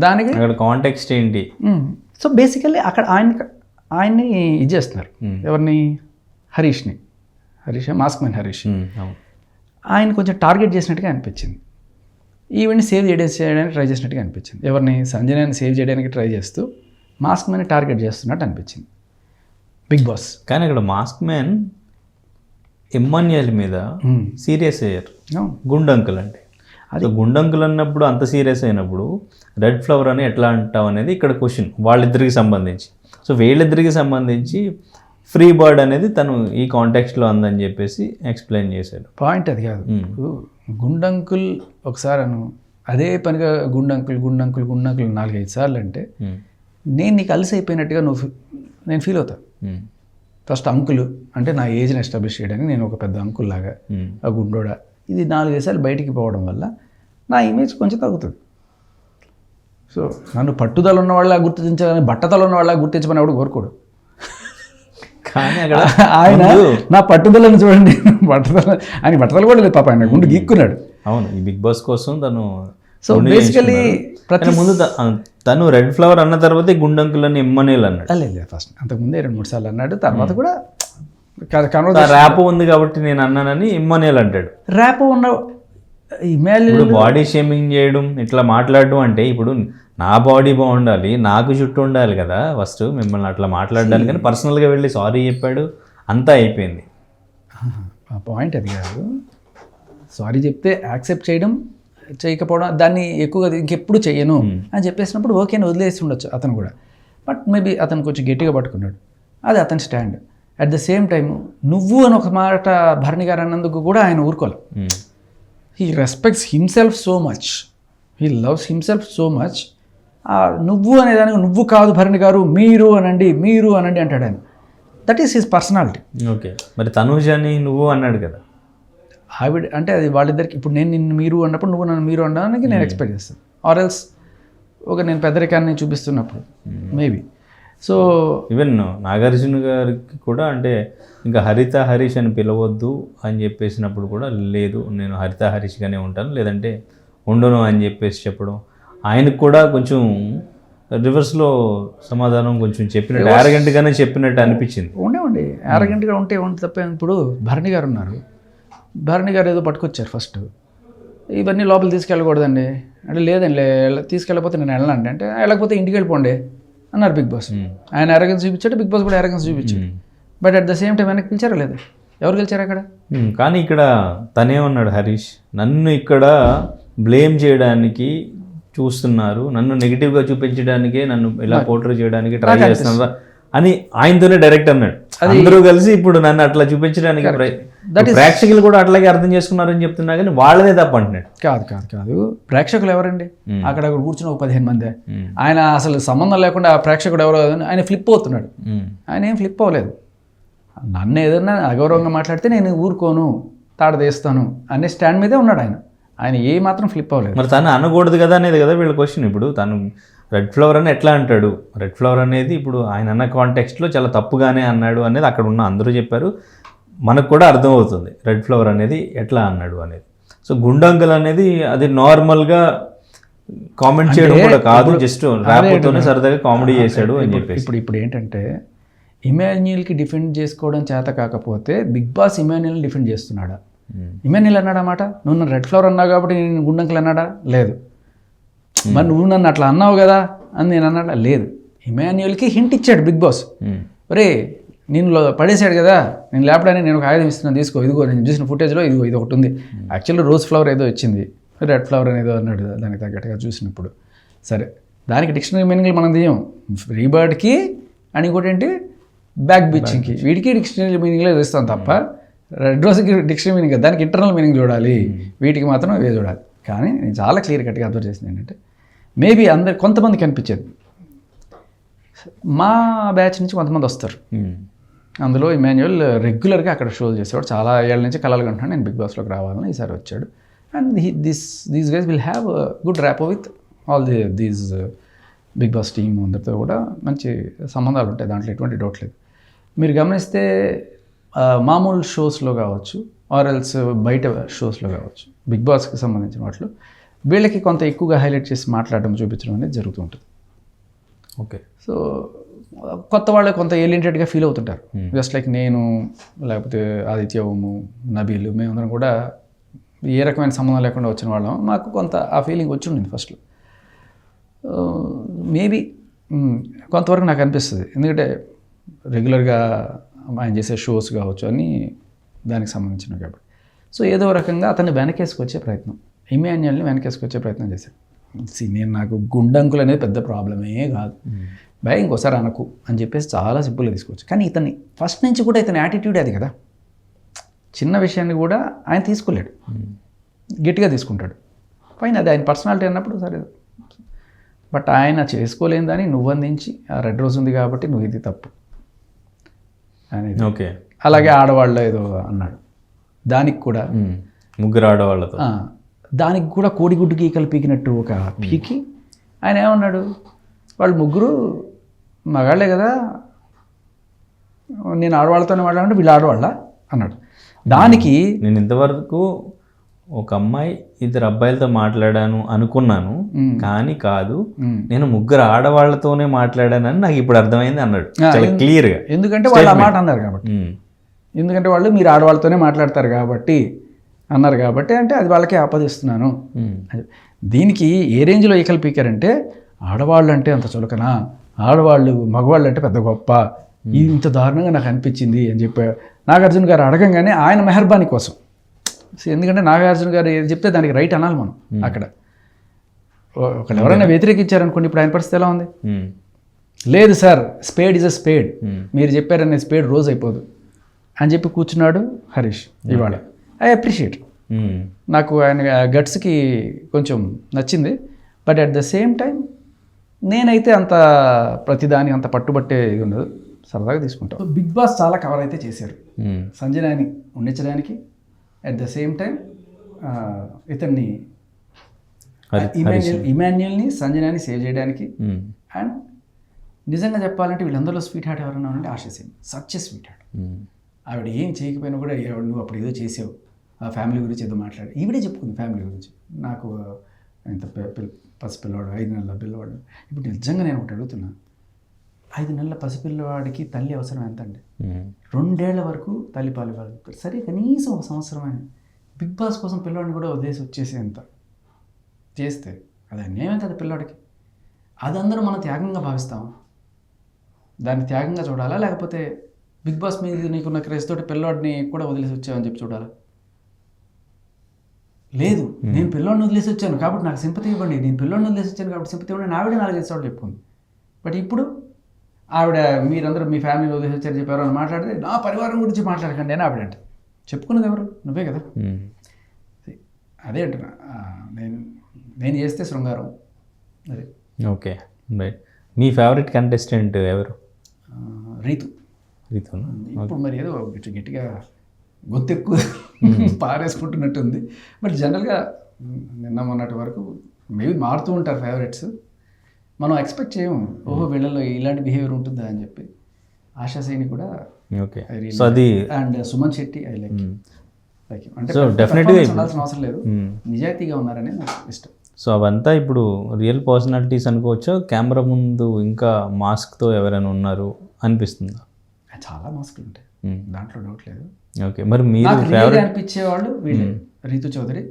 దానికి కాంటెక్స్ట్ ఏంటి. సో బేసికల్లీ అక్కడ ఆయన్ని ఇది చేస్తున్నారు. ఎవరిని? Harish mask man Harish. ఆయన కొంచెం టార్గెట్ చేసినట్టుగా అనిపించింది. ఈవెంట్ని సేవ్ చేయడానికి ట్రై చేసినట్టుగా అనిపించింది. ఎవరిని? సంజనాన్ని సేవ్ చేయడానికి ట్రై చేస్తూ మాస్క్ మ్యాన్ టార్గెట్ చేస్తున్నట్టు అనిపించింది బిగ్ బాస్. కానీ అక్కడ మాస్క్ మ్యాన్ ఎమ్మాన్యుయల్ మీద సీరియస్ అయ్యారు. గుండంకుల్ అంటే అది గుండంకుల్ అన్నప్పుడు అంత సీరియస్ అయినప్పుడు రెడ్ ఫ్లవర్ అని ఎట్లా అంటావు అనేది ఇక్కడ క్వశ్చన్ వాళ్ళిద్దరికి సంబంధించి. సో వీళ్ళిద్దరికి సంబంధించి ఫ్రీ బర్డ్ అనేది తను ఈ కాంటెక్స్ట్లో అందని చెప్పేసి ఎక్స్ప్లెయిన్ చేశాడు. పాయింట్ అది కాదు. గుండంకుల్ ఒకసారి అదే పనిగా గుండంకులు 4-5 సార్లు అంటే నేను నీకు అలసి అయిపోయినట్టుగా నేను ఫీల్ అవుతాను. ఫస్ట్ అంకుల్ అంటే నా ఏజ్ని ఎస్టాబ్లిష్ చేయడానికి నేను ఒక పెద్ద అంకుల్ లాగా ఆ గుండోడా, ఇది 4-5 సార్లు బయటికి పోవడం వల్ల నా ఇమేజ్ కొంచెం తగ్గుతుంది. సో నన్ను పట్టుదల ఉన్న వాళ్ళ గుర్తించాలని బట్టతలు ఉన్న వాళ్ళ గుర్తించమని ఎవడు కోరుకోడు. కానీ అక్కడ ఆయన నా పట్టుదలను చూడండి, ఆయన బట్టతలు కూడా లేదు పాప, ఆయన గుండు గీక్కున్నాడు. అవును, ఈ బిగ్ బాస్ కోసం తను సో బేసికలీ ముందు తను రెడ్ ఫ్లవర్ అన్న తర్వాత గుండంకులని ఎమ్మనేలు అన్నాడు. లేదు ఫస్ట్ అంతకుముందే 2-3 సార్లు అన్నాడు. తర్వాత కూడా ర్యాప్ ఉంది కాబట్టి నేను అన్నానని ఎమ్మనేలు అంటాడు. ర్యాప్ ఉన్న బాడీ షేమింగ్ చేయడం, ఇట్లా మాట్లాడడం అంటే ఇప్పుడు నా బాడీ బాగుండాలి, నాకు చుట్టూ ఉండాలి కదా ఫస్ట్, మిమ్మల్ని అట్లా మాట్లాడాలి. కానీ పర్సనల్గా వెళ్ళి సారీ చెప్పాడు, అంతా అయిపోయింది. ఆ పాయింట్ అది కాదు. సారీ చెప్తే యాక్సెప్ట్ చేయడం, చేయకపోవడం, దాన్ని ఎక్కువగా ఇంకెప్పుడు చెయ్యను అని చెప్పేసినప్పుడు ఓకే అని వదిలేసి ఉండొచ్చు అతను కూడా. బట్ మేబీ అతను కొంచెం గట్టిగా పట్టుకున్నాడు, అది అతని stand. At the same time నువ్వు అని ఒక మాట భరణి గారు అన్నందుకు కూడా ఆయన ఊరుకోలే. He respects himself so much, he loves himself so much. నువ్వు అనేదానికి నువ్వు కాదు భరణి గారు, మీరు అనండి అంటాడు ఆయన. That is his personality. Okay, మరి తనూజని నువ్వు అన్నాడు కదా, ఆవిడ అంటే అది వాళ్ళిద్దరికి. ఇప్పుడు నేను నిన్ను మీరు అన్నప్పుడు నువ్వు నన్ను మీరు అనడానికి నేను ఎక్స్పెక్ట్ చేస్తాను. ఆర్ ఎల్స్ నేను పెద్దరికాన్ని చూపిస్తున్నప్పుడు మేబీ. సో ఈవెన్ నాగార్జున గారికి కూడా అంటే ఇంకా హరిత హరీష్ అని పిలవద్దు అని చెప్పేసినప్పుడు కూడా లేదు, నేను హరిత హరీష్గానే ఉంటాను, లేదంటే ఉండను అని చెప్పేసి చెప్పడం, ఆయనకు కూడా కొంచెం రివర్స్లో సమాధానం కొంచెం చెప్పినట్టు, యారగెంట్గానే చెప్పినట్టు అనిపించింది. ఉండేవండి, యారగెంట్గా ఉంటే తప్ప. ఇప్పుడు భరణి గారు ఉన్నారు, భరణి గారు ఏదో పట్టుకొచ్చారు ఫస్ట్, ఇవన్నీ లోపల తీసుకెళ్ళకూడదండి అంటే, లేదండి తీసుకెళ్ళకపోతే నేను వెళ్ళండి అంటే, వెళ్ళకపోతే ఇంటికి వెళ్ళిపోండి అన్నారు బిగ్ బాస్. ఆయన ఎరగెన్స్ చూపించాడు, బిగ్ బాస్ కూడా ఎరగెన్స్ చూపించాడు. But at the same time వెనక్కి పిలిచారా లేదా? ఎవరు గెలిచారు అక్కడ? కానీ ఇక్కడ తనేమన్నాడు హరీష్, నన్ను ఇక్కడ బ్లేమ్ చేయడానికి చూస్తున్నారు, నన్ను నెగిటివ్గా చూపించడానికే, నన్ను ఇలా పోర్ట్రే చేయడానికి ట్రై చేస్తున్నారు అని ఆయనతోనే డైరెక్ట్ అన్నాడు. అందరూ కలిసి ఇప్పుడు నన్ను అట్లా చూపించడానికి ప్రేక్షకులు కూడా అట్లాగే అర్థం చేసుకున్నారని చెప్తున్నా, కానీ వాళ్ళదే తప్ప అంటున్నాడు. కాదు ప్రేక్షకులు ఎవరండి? అక్కడ కూర్చున్న ఒక 15 మంది. ఆయన అసలు సంబంధం లేకుండా ప్రేక్షకుడు ఎవరో ఆయన ఫ్లిప్ అవుతున్నాడు. ఆయన ఏం ఫ్లిప్ అవ్వలేదు. నన్ను ఏదన్నా అగౌరవంగా మాట్లాడితే నేను ఊరుకోను, తాడదేస్తాను అనే స్టాండ్ మీదే ఉన్నాడు ఆయన. ఆయన ఏ మాత్రం ఫ్లిప్ అవ్వలేదు. మరి తను అనకూడదు కదా అనేది కదా వీళ్ళ క్వశ్చన్. ఇప్పుడు తను రెడ్ ఫ్లవర్ అని ఎట్లా అంటాడు? రెడ్ ఫ్లవర్ అనేది ఇప్పుడు ఆయన అన్న కాంటెక్స్ట్లో చాలా తప్పుగానే అన్నాడు అనేది అక్కడ ఉన్న అందరూ చెప్పారు, మనకు కూడా అర్థమవుతుంది రెడ్ ఫ్లవర్ అనేది ఎట్లా అన్నాడు అనేది. సో గుండంకుల్ అనేది అది నార్మల్గా కామెంట్ చేయడం కూడా కాదు, జస్ట్ ర్యాప్తోనే సరదాగా కామెడీ చేశాడు అని చెప్పేసి. ఇప్పుడు ఏంటంటే ఇమాన్యుయల్కి డిఫెండ్ చేసుకోవడం చేత కాకపోతే బిగ్ బాస్ ఇమాన్యుయల్ని డిఫెండ్ చేస్తున్నాడా? ఇమాన్యుయల్ అన్నాడా మాట, నువ్వు నన్ను రెడ్ ఫ్లవర్ అన్నావు కాబట్టి నేను గుండంకుల్ అన్నాడా? లేదు. మరి నువ్వు నన్ను అట్లా అన్నావు కదా అని నేను అన్నాడా? లేదు. ఇమాన్యుయల్కి హింట్ ఇచ్చాడు బిగ్ బాస్, ఒరే నేను పడేశాడు కదా, నేను లేపడానికి నేను ఒక ఆయుధం ఇస్తున్నాను, తీసుకో, ఇదిగో నేను చూసిన ఫుటేజ్లో ఇదిగో ఇది ఒకటి ఉంది. యాక్చువల్లీ రోజ్ ఫ్లవర్ ఏదో వచ్చింది, రెడ్ ఫ్లవర్ అనేదో అన్నాడు దానికి తగ్గట్టుగా చూసినప్పుడు. సరే, దానికి డిక్షనరీ మీనింగ్లు మనం తీయం. ఫ్రీ బర్డ్కి అని ఇంకోటి ఏంటి బ్యాక్ బిచ్చింగ్కి, వీటికి డిక్షనరీ మీనింగ్లో ఇస్తాం తప్ప రెడ్ రోజుకి డిక్షనరీ మీనింగ్, దానికి ఇంటర్నల్ మీనింగ్ చూడాలి, వీటికి మాత్రం ఇవే చూడాలి. కానీ నేను చాలా క్లియర్ కట్గా అబ్జర్వ్ చేసింది ఏంటంటే, మేబీ కొంతమందికి అనిపించేది, మా బ్యాచ్ నుంచి కొంతమంది వస్తారు, అందులో ఇమాన్యుయల్ రెగ్యులర్గా అక్కడ షోలు చేసేవాడు, చాలా ఏళ్ళ నుంచి కలలు కంటున్నాడు నేను బిగ్ బాస్లోకి రావాలని, ఈసారి వచ్చాడు. And these guys will have good rapport with all these Bigg Boss team అందరితో కూడా మంచి సంబంధాలు ఉంటాయి, దాంట్లో ఎటువంటి డౌట్ లేదు. మీరు గమనిస్తే మామూలు షోస్లో కావచ్చు, ఆర్ఎల్స్ బయట షోస్లో కావచ్చు, బిగ్ బాస్కి సంబంధించిన వాటిలో వీళ్ళకి కొంత ఎక్కువగా హైలైట్ చేసి మాట్లాడడం, చూపించడం అనేది జరుగుతూ ఉంటుంది. ఓకే, సో కొత్త వాళ్ళు కొంత ఏలియంటెడ్గా ఫీల్ అవుతుంటారు. జస్ట్ లైక్ నేను, లేకపోతే ఆదిత్య ఓము, నబీల్, మేమందరం కూడా ఏ రకమైన సంబంధం లేకుండా వచ్చిన వాళ్ళం, మాకు కొంత ఆ ఫీలింగ్ వచ్చి ఉండింది ఫస్ట్లో. మేబీ కొంతవరకు నాకు అనిపిస్తుంది, ఎందుకంటే రెగ్యులర్గా ఆయన చేసే షోస్ కావచ్చు అని దానికి సంబంధించినవి కాబట్టి. సో ఏదో రకంగా అతన్ని వెనకేసుకొచ్చే ప్రయత్నం, ఇమాన్యుయల్ని వెనకేసుకొచ్చే ప్రయత్నం చేశాడు. నేను నాకు గుండంకులు అనేది పెద్ద ప్రాబ్లమే కాదు, భయ ఇంకోసారి అనకు అని చెప్పేసి చాలా సింపుల్గా తీసుకోవచ్చు. కానీ ఇతన్ని ఫస్ట్ నుంచి కూడా ఇతని యాటిట్యూడ్ అది కదా, చిన్న విషయాన్ని కూడా ఆయన తీసుకోలేడు, గట్టిగా తీసుకుంటాడు. పైన అది ఆయన పర్సనాలిటీ అన్నప్పుడు సరే. బట్ ఆయన చేసుకోలేదని నువ్వు అందించి ఆ రెడ్ రోజ్ ఉంది కాబట్టి నువ్వు ఇది తప్పు అనేది. ఓకే. అలాగే ఆడవాళ్ళు ఏదో అన్నాడు దానికి కూడా ముగ్గురు ఆడవాళ్ళతో దానికి కూడా కోడిగుడ్డు గీకలు పీకినట్టు ఒక పీకి ఆయన ఏమన్నాడు, వాళ్ళు ముగ్గురు మగాళ్ళే కదా, నేను ఆడవాళ్ళతోనే మాట్లాడంటే వీళ్ళు ఆడవాళ్ళ అన్నాడు. దానికి నేను ఇంతవరకు ఒక అమ్మాయి ఇద్దరు అబ్బాయిలతో మాట్లాడాను అనుకున్నాను, కానీ కాదు, నేను ముగ్గురు ఆడవాళ్లతోనే మాట్లాడానని నాకు ఇప్పుడు అర్థమైంది అన్నాడు చాలా క్లియర్గా. ఎందుకంటే వాళ్ళు ఆ మాట అన్నారు కాబట్టి, ఎందుకంటే వాళ్ళు మీరు ఆడవాళ్ళతోనే మాట్లాడతారు కాబట్టి అన్నారు కాబట్టి, అంటే అది వాళ్ళకే ఆపదిస్తున్నాను. దీనికి ఏ రేంజ్లో ఈకలు పీకారంటే, ఆడవాళ్ళు అంటే అంత చులకనా, ఆడవాళ్ళు మగవాళ్ళు అంటే పెద్ద గొప్ప, ఇంత దారుణంగా నాకు అనిపించింది అని చెప్పి నాగార్జున గారు అడగంగానే ఆయన మెహర్బానీ కోసం, ఎందుకంటే నాగార్జున గారు ఏది చెప్తే దానికి రైట్ అనాలి మనం. అక్కడ ఒకళ్ళు ఎవరైనా వ్యతిరేకించారనుకోండి, ఇప్పుడు ఆయన పరిస్థితి ఎలా ఉంది, లేదు sir spade is a spade, మీరు చెప్పారనే స్పేడ్ రోజు అయిపోదు అని చెప్పి కూర్చున్నాడు హరీష్ ఇవాళ. ఐ అప్రిషియేట్, నాకు ఆయన గట్స్కి కొంచెం నచ్చింది. But at the same time నేనైతే అంత ప్రతిదాని అంత పట్టుబట్టే ఇది ఉండదు, సరదాగా తీసుకుంటాం. బిగ్ బాస్ చాలా కవర్ అయితే చేశారు సంజనాని ఉండించడానికి, అట్ ద సేమ్ టైం ఇతన్ని ఇమాన్యుయల్ని సంజనాని సేవ్ చేయడానికి. అండ్ నిజంగా చెప్పాలంటే వీళ్ళందరిలో స్వీట్ హార్ట్ ఎవరన్నా అంటే ఆశసేన్, సచ్ ఎ స్వీట్ హార్ట్. ఆవిడ ఏం చేయకపోయినా కూడా నువ్వు అప్పుడు ఏదో చేసావు, ఆ ఫ్యామిలీ గురించి ఏదో మాట్లాడి ఈవిడే చెప్పుకుంది ఫ్యామిలీ గురించి. నాకు ఇంత పసిపిల్లవాడు 5 నెలల పిల్లవాడు. ఇప్పుడు నిజంగా నేను ఒకటి అడుగుతున్నా, 5 నెలల పసిపిల్లవాడికి తల్లి అవసరం ఎంత అండి? 2 ఏళ్ల వరకు తల్లి పాలు ఇవ్వాలి, సరే కనీసం 1 సంవత్సరమైన బిగ్ బాస్ కోసం పిల్లవాడిని కూడా వదిలేసి వచ్చేసి ఎంత చేస్తే అది అన్యాయం అవుతుంది పిల్లవాడికి. అది అందరూ మనం త్యాగంగా భావిస్తాం, దాన్ని త్యాగంగా చూడాలా, లేకపోతే బిగ్ బాస్ మీద నీకున్న క్రేజ్ తోటి పిల్లవాడిని కూడా వదిలేసి వచ్చావని చెప్పి చూడాలా? లేదు, నేను పిల్లవాడిని వదిలేసి వచ్చాను కాబట్టి నాకు సింపతి ఇవ్వండి, నేను పిల్లవాడిని వదిలేసి వచ్చాను కాబట్టి సింపతి ఇవ్వండి, ఆవిడ 4-5 సార్లు చెప్పుకుంది. బట్ ఇప్పుడు ఆవిడ మీరందరూ మీ ఫ్యామిలీని వదిలేసి వచ్చారు చెప్పారు అని మాట్లాడితే, నా పరివారం గురించి మాట్లాడకండి అని ఆవిడ అంటే, చెప్పుకున్నది ఎవరు? నువ్వే కదా. అదే అంటున్నా, నేను చేస్తే శృంగారం అదే. Okay right. మీ ఫేవరెట్ కంటెస్టెంట్ ఎవరు? రీతు. రీతు ఇప్పుడు మరి ఏదో గట్టిగా గొత్తెక్కువ పారేసుకుంటున్నట్టుంది. బట్ జనరల్గా నిన్న మొన్నటి వరకు మేబీ మారుతూ ఉంటారు ఫేవరెట్స్, మనం ఎక్స్పెక్ట్ చేయము ఓహో వీళ్ళలో ఇలాంటి బిహేవియర్ ఉంటుందా అని చెప్పి. ఆశాసేని కూడా ఓకే, సో అది and Suman Shetty I like అంటే డెఫినెట్గా ఉండాల్సిన అవసరం లేదు, నిజాయితీగా ఉన్నారని నాకు ఇష్టం. సో అవంతా ఇప్పుడు రియల్ పర్సనాలిటీస్ అనుకోవచ్చు. కెమెరా ముందు ఇంకా మాస్క్తో ఎవరైనా ఉన్నారు అనిపిస్తుందా? చాలా మాస్కులు ఉంటాయి, దాంట్లో డౌట్ లేదు. ఓకే, మరి మీరు ఫేవరెట్ అనిపించేవాళ్ళు వీళ్ళే, రీతు చౌదరి,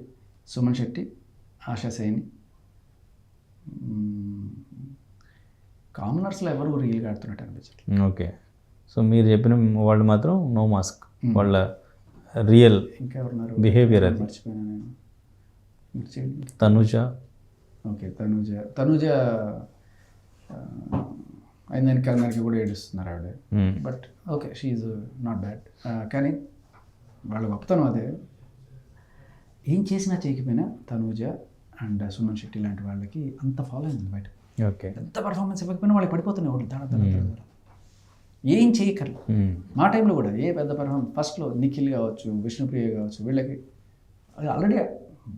సుమన్ శెట్టి, ఆశాసేని. కామనర్స్లో ఎవరు రీల్గా ఆడుతున్నట్టు అనిపించండి. ఓకే, సో మీరు చెప్పిన వాళ్ళు మాత్రం నో మాస్క్, వాళ్ళ రియల్ ఇంకెవరున్నారు బిహేవియర్ అది. మర్చిపోయినా నేను. తనుజ. ఓకే, తనుజ అయిందని కన్నర్కి కూడా ఏడుస్తున్నారు ఆవిడ. But okay, she's not bad. కానీ వాళ్ళ గొప్పతనం అదే, ఏం చేసినా చేయకపోయినా తనుజ అండ్ సుమన్ శెట్టి లాంటి వాళ్ళకి అంత ఫాలో అయింది బయట. ఓకే, ఎంత పర్ఫార్మెన్స్ ఇవ్వకపోయినా వాళ్ళకి పడిపోతున్నాయి వాళ్ళు తడ ఏం చేయకర్లేదు. మా టైంలో కూడా ఏ పెద్ద పర్ఫార్మెన్స్, ఫస్ట్లో నిఖిల్ కావచ్చు, విష్ణుప్రియ కావచ్చు, వీళ్ళకి ఆల్రెడీ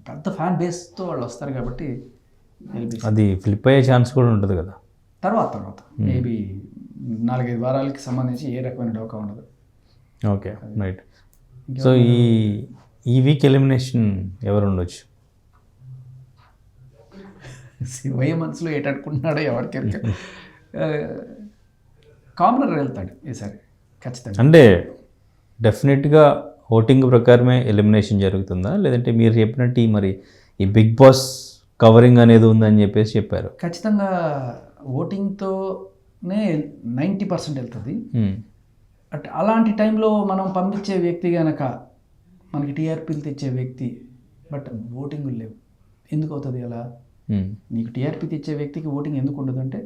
పెద్ద ఫ్యాన్ బేస్తో వాళ్ళు వస్తారు కాబట్టి అది ఫ్లిప్ అయ్యే ఛాన్స్ కూడా ఉంటుంది కదా. తర్వాత మేబీ 4-5 వారాలకి సంబంధించి ఏ రకమైన డోకా ఉండదు. Okay right. సో ఈ వీక్ ఎలిమినేషన్ ఎవరు ఉండొచ్చు? శివయ్య మనసులో ఏటనుకుంటున్నాడో ఎవరికి కామనర్ వెళ్తాడు ఈసారి ఖచ్చితంగా. అంటే డెఫినెట్గా ఓటింగ్ ప్రకారమే ఎలిమినేషన్ జరుగుతుందా, లేదంటే మీరు చెప్పినట్టు మరి ఈ బిగ్ బాస్ కవరింగ్ అనేది ఉందని చెప్పేసి చెప్పారు? ఖచ్చితంగా ఓటింగ్తోనే 90% వెళ్తుంది. బట్ అలాంటి టైంలో మనం పంపించే వ్యక్తి కనుక మనకి టీఆర్పీలు తెచ్చే వ్యక్తి, బట్ ఓటింగ్ లేవు, ఎందుకు అవుతుంది అలా? నీకు టీఆర్పీ తెచ్చే వ్యక్తికి ఓటింగ్ ఎందుకు ఉండదు అంటే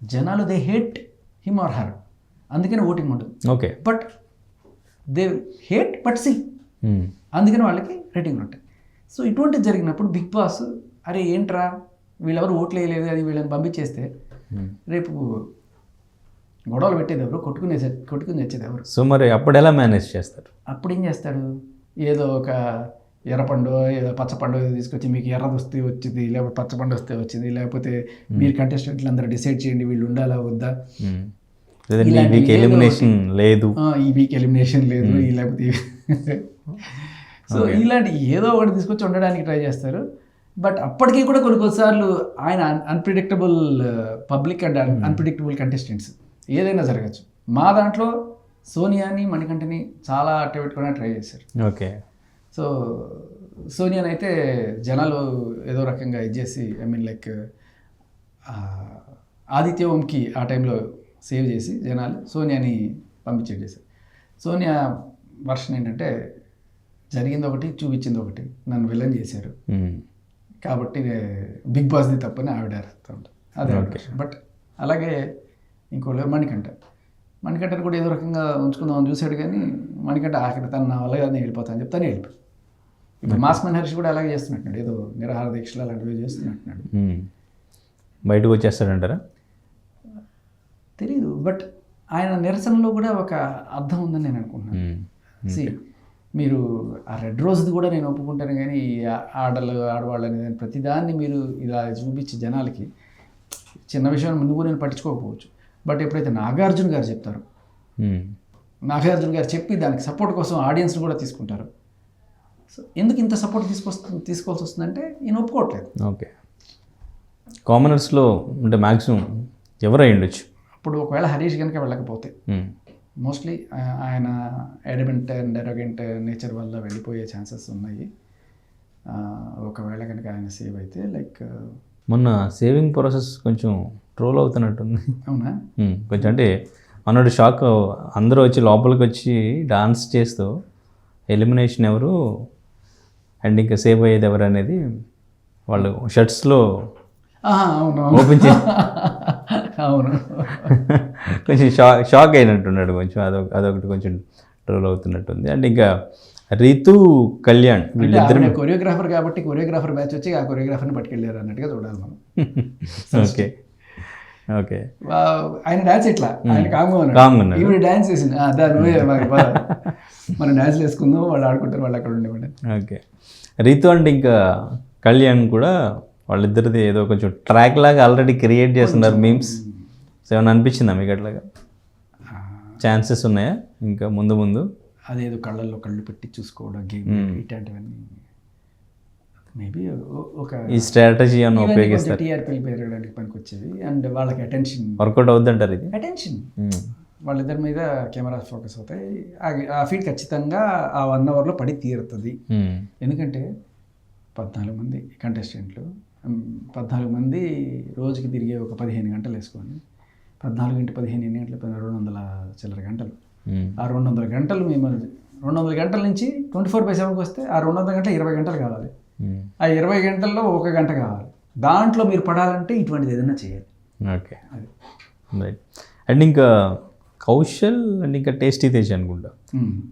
జనాలు they hate him or her, అందుకని ఓటింగ్ ఉండదు. Okay, but they hate but see, అందుకని వాళ్ళకి రేటింగ్ ఉంటాయి. సో ఇటువంటిది జరిగినప్పుడు బిగ్ బాస్ అరే ఏంట్రా వీళ్ళెవరు ఓట్లు వేయలేదు అది వీళ్ళని పంపించేస్తే రేపు గొడవలు పెట్టేది ఎవరు, కొట్టుకుని తెచ్చేది ఎవరు? సో మరి అప్పుడు ఎలా మేనేజ్ చేస్తారు? అప్పుడు ఏం చేస్తాడు, ఏదో ఒక ఎర్రపండు ఏదో పచ్చపండు తీసుకొచ్చి మీకు ఎర్రది వస్తే వచ్చింది, లేకపోతే పచ్చపండు వస్తే వచ్చింది, లేకపోతే మీరు కంటెస్టెంట్లు అందరూ డిసైడ్ చేయండి వీళ్ళు ఉండాలా వద్దా, ఈ వీక్ ఎలిమినేషన్ లేదు, ఈ వీక్ ఎలిమినేషన్ లేదు, లేకపోతే సో ఇలాంటి ఏదో ఒకటి తీసుకొచ్చి ఉండడానికి ట్రై చేస్తారు. బట్ అప్పటికీ కూడా కొన్నిసార్లు ఆయన unpredictable public and unpredictable contestants ఏదైనా జరగచ్చు. మా దాంట్లో సోనియాని మణికంఠని చాలా అట్ట పెట్టుకుని ట్రై చేశారు. ఓకే. సో సోనియాని అయితే జనాలు ఏదో రకంగా ఇచ్చేసి ఐ మీన్ లైక్ ఆదిత్య ఓంకి ఆ టైంలో సేవ్ చేసి జనాలు సోనియాని పంపించేసారు. సోనియా వర్షన్ ఏంటంటే జరిగింది ఒకటి చూపించింది ఒకటి, నన్ను విలన్ చేశారు కాబట్టి బిగ్ బాస్ది తప్పని ఆవిడ అర్థం ఉంటుంది అదే. బట్ అలాగే ఇంకోళ్ళు మణికంఠని కూడా ఏదో రకంగా ఉంచుకుందామని చూశాడు కానీ మణికంఠ ఆఖరి తను నా వల్ల నేను వెళ్ళిపోతాను చెప్తాను వెళ్ళిపోయి. ఇప్పుడు మాస్మన్ హర్షి కూడా అలాగే చేస్తున్నట్టున్నాడు, ఏదో నిరాహార దీక్షలు అలాంటివి చేస్తున్నట్టున్నాడు. బయటకు వచ్చేస్తాడంటారా? తెలీదు. బట్ ఆయన నిరసనలో కూడా ఒక అర్థం ఉందని నేను అనుకుంటున్నాను. మీరు ఆ రెడ్ రోజుది కూడా నేను ఒప్పుకుంటాను కానీ ఆడవాళ్ళు అనేది ప్రతిదాన్ని మీరు ఇలా చూపించి జనాలకి చిన్న విషయం ముందు నేను పట్టించుకోకపోవచ్చు. బట్ ఎప్పుడైతే నాగార్జున గారు చెప్తారో, నాగార్జున గారు చెప్పి దానికి సపోర్ట్ కోసం ఆడియన్స్ని కూడా తీసుకుంటారు. సో ఎందుకు ఇంత సపోర్ట్ తీసుకోవాల్సి వస్తుందంటే నేను ఒప్పుకోవట్లేదు. ఓకే. కామనర్స్లో అంటే మ్యాక్సిమం ఎవరై ఉండొచ్చు అప్పుడు ఒకవేళ హరీష్ కనుక వెళ్ళకపోతే మోస్ట్లీ ఆయన ఎడమెంట్ అండ్ ఎరోగెంట్ నేచర్ వల్ల వెళ్ళిపోయే ఛాన్సెస్ ఉన్నాయి. ఒకవేళ కనుక ఆయన సేవ్ అయితే లైక్ మొన్న సేవింగ్ ప్రాసెస్ కొంచెం ట్రోల్ అవుతున్నట్టుంది. అవునా? కొంచెం అంటే అన్నట్టు షాక్, అందరూ వచ్చి లోపలికి వచ్చి డాన్స్ చేస్తూ ఎలిమినేషన్ ఎవరు అండ్ ఇంకా సేవ్ అయ్యేది ఎవరు అనేది వాళ్ళు షర్ట్స్లో ఓపెన్ చేసి అవును కొంచెం షాక్ అయినట్టున్నాడు. కొంచెం అదొకటి కొంచెం ట్రోల్ అవుతున్నట్టుంది. అండ్ ఇంకా రీతు కళ్యాణ్ వీళ్ళిద్దరు కొరియోగ్రాఫర్ కాబట్టి కొరియోగ్రాఫర్ బ్యాచ్ వచ్చి ఆ కొరియోగ్రాఫర్ని పట్టుకెళ్ళారు అన్నట్టుగా చూడాలి మనం. Okay okay. ఆయన డాన్స్ ఎట్లా ఆయన కామ్గా ఈవిడ డాన్స్ చేసింది దాని మనం డాన్స్ వేసుకుందాం వాళ్ళు ఆడుకుంటారు వాళ్ళు అక్కడ ఉండేవాడు. ఓకే. రీతు అండ్ ఇంకా కళ్యాణ్ కూడా వాళ్ళిద్దరిది ఏదో కొంచెం ట్రాక్ లాగా ఆల్రెడీ క్రియేట్ చేస్తున్నారు మీమ్స్. సో ఏమైనా అనిపించిందా మీకు అట్లాగా? ఛాన్సెస్ ఉన్నాయా ఇంకా ముందు ముందు? అదేదో కళ్ళల్లో కళ్ళు పెట్టి చూసుకోవడం గేమ్ ఇట్లాంటివన్నీ మేబీ ఒక ఈ స్ట్రాటజీ అని ఉపయోగిస్తారు. టీఆర్పీలు పెరగడానికి పనికి వచ్చేది అండ్ వాళ్ళకి అటెన్షన్ వర్కౌట్ అవుద్దంటారు. ఇది అటెన్షన్ వాళ్ళిద్దరి మీద కెమెరా ఫోకస్ అవుతాయి. ఆ ఫీడ్ ఖచ్చితంగా ఆ 1 అవర్లో పడి తీరుతుంది. ఎందుకంటే 14 మంది కంటెస్టెంట్లు, 14 మంది రోజుకి తిరిగే ఒక 15 గంటలు వేసుకొని 14 × 15 ఎన్ని గంటలు? 200 చిల్లర గంటలు. ఆ 200 గంటలు మేము 200 గంటల నుంచి 24/7కి వస్తే ఆ 200 గంటలు 20 గంటలు కావాలి. ఆ 20 గంటల్లో 1 గంట కావాలి. దాంట్లో మీరు పడాలంటే ఇటువంటిది ఏదైనా చేయాలి. Okay right. అండ్ ఇంకా కౌశల్ అండ్ ఇంకా టేస్టీ తేజ్ అనుకుంటా.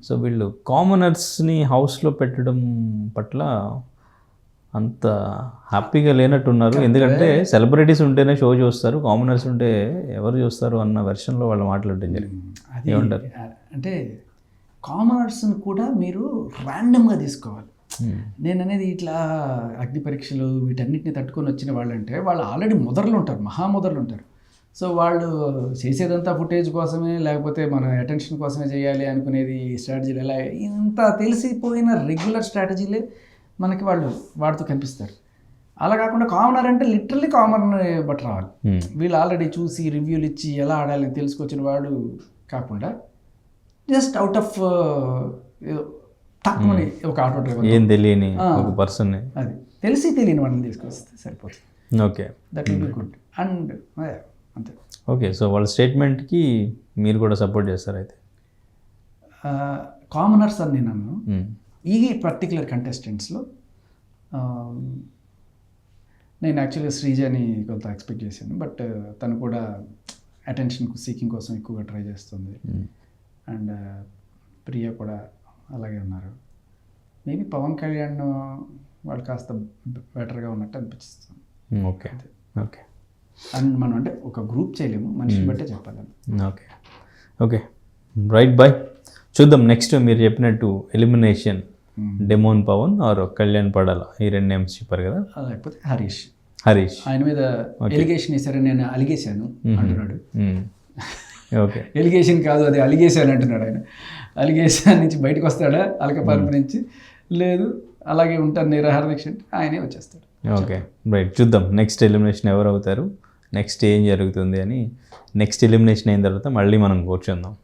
సో వీళ్ళు కామనర్స్ని హౌస్లో పెట్టడం పట్ల అంత హ్యాపీగా లేనట్టున్నారు. ఎందుకంటే సెలబ్రిటీస్ ఉంటేనే షో చూస్తారు, కామనర్స్ ఉంటే ఎవరు చూస్తారు అన్న వెర్షన్లో వాళ్ళు మాట్లాడడం జరిగింది. ఏమంటారు? అంటే కామనర్స్ని కూడా మీరు ర్యాండమ్గా తీసుకోవాలి. నేను అనేది ఇట్లా అగ్ని పరీక్షలు వీటన్నిటిని తట్టుకొని వచ్చిన వాళ్ళంటే వాళ్ళు ఆల్రెడీ మొదర్లు ఉంటారు, మహామొదర్లు ఉంటారు. సో వాళ్ళు చేసేదంతా ఫుటేజ్ కోసమే లేకపోతే మన అటెన్షన్ కోసమే చేయాలి అనుకునేది స్ట్రాటజీలు ఎలా ఇంత తెలిసిపోయిన రెగ్యులర్ స్ట్రాటజీలే మనకి వాళ్ళు వాడుతూ కనిపిస్తారు. అలా కాకుండా కామనర్ అంటే లిటరల్లీ కామనర్ బట్ రావాలి. వీళ్ళు ఆల్రెడీ చూసి రివ్యూలు ఇచ్చి ఎలా ఆడాలని తెలుసుకొచ్చిన వాడు కాకుండా జస్ట్ అవుట్ ఆఫ్ తక్కువని ఒక ఆటో డ్రైవర్ ఏం తెలియని ఒక పర్సన్, అది తెలియని వాళ్ళని తీసుకొస్తే సరిపోతుంది. Okay that will be good. And అంతే. ఓకే. సో వాళ్ళ స్టేట్మెంట్కి మీరు కూడా సపోర్ట్ చేస్తారు అయితే? కామనర్స్ అని నేను అన్నాను. ఈ పర్టికులర్ కంటెస్టెంట్స్లో నేను యాక్చువల్గా శ్రీజని కొంత ఎక్స్పెక్ట్ చేశాను. బట్ తను కూడా అటెన్షన్ సీకింగ్ కోసం ఎక్కువగా ట్రై చేస్తుంది. అండ్ ప్రియ కూడా అలాగే ఉన్నారు. మేబీ పవన్ కళ్యాణ్ వాళ్ళు కాస్త బెటర్గా ఉన్నట్టు అనిపిస్తుంది. ఓకే ఓకే అండ్ మనం అంటే ఒక గ్రూప్ చేయలేము, మనిషిని బట్టే చెప్పాలి. Okay okay right bye. చూద్దాం నెక్స్ట్ మీరు చెప్పినట్టు elimination demon Pavan or Kalyan Padala, ఈ 2 నేమ్స్ చెప్పారు కదా. లేకపోతే హరీష్ ఆయన మీద ఎలిగేషన్ వేసారని నేను అలిగేశాను అంటున్నాడు. ఓకే ఎలిగేషన్ కాదు, అది అలిగేషన్ అంటున్నాడు ఆయన. అలిగేషన్ నుంచి బయటకు వస్తాడా అలకపాలపు నుంచి? లేదు, అలాగే ఉంటారు నిరాహార దీక్ష అంటే ఆయనే వచ్చేస్తాడు. Okay right. చూద్దాం నెక్స్ట్ ఎలిమినేషన్ ఎవరు అవుతారు, నెక్స్ట్ ఏం జరుగుతుంది అని. నెక్స్ట్ ఎలిమినేషన్ అయిన తర్వాత మళ్ళీ మనం కూర్చుందాం.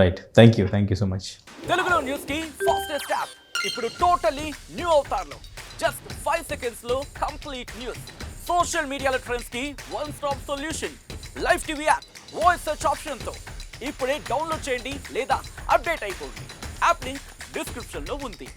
Right, thank you so much. తెలుగులో న్యూస్ కి ఫాస్టెస్ట్ యాప్ ఇప్పుడు టోటలీ న్యూ అవతార్లో జస్ట్ 5 seconds లో కంప్లీట్ న్యూస్. సోషల్ మీడియాలో ట్రెండ్స్ కి one stop solution. Live TV app voice search option తో ఇప్పుడే డౌన్లోడ్ చేయండి లేదా అప్డేట్ అయిపోండి. యాప్ లింక్ డిస్క్రిప్షన్ లో ఉంది.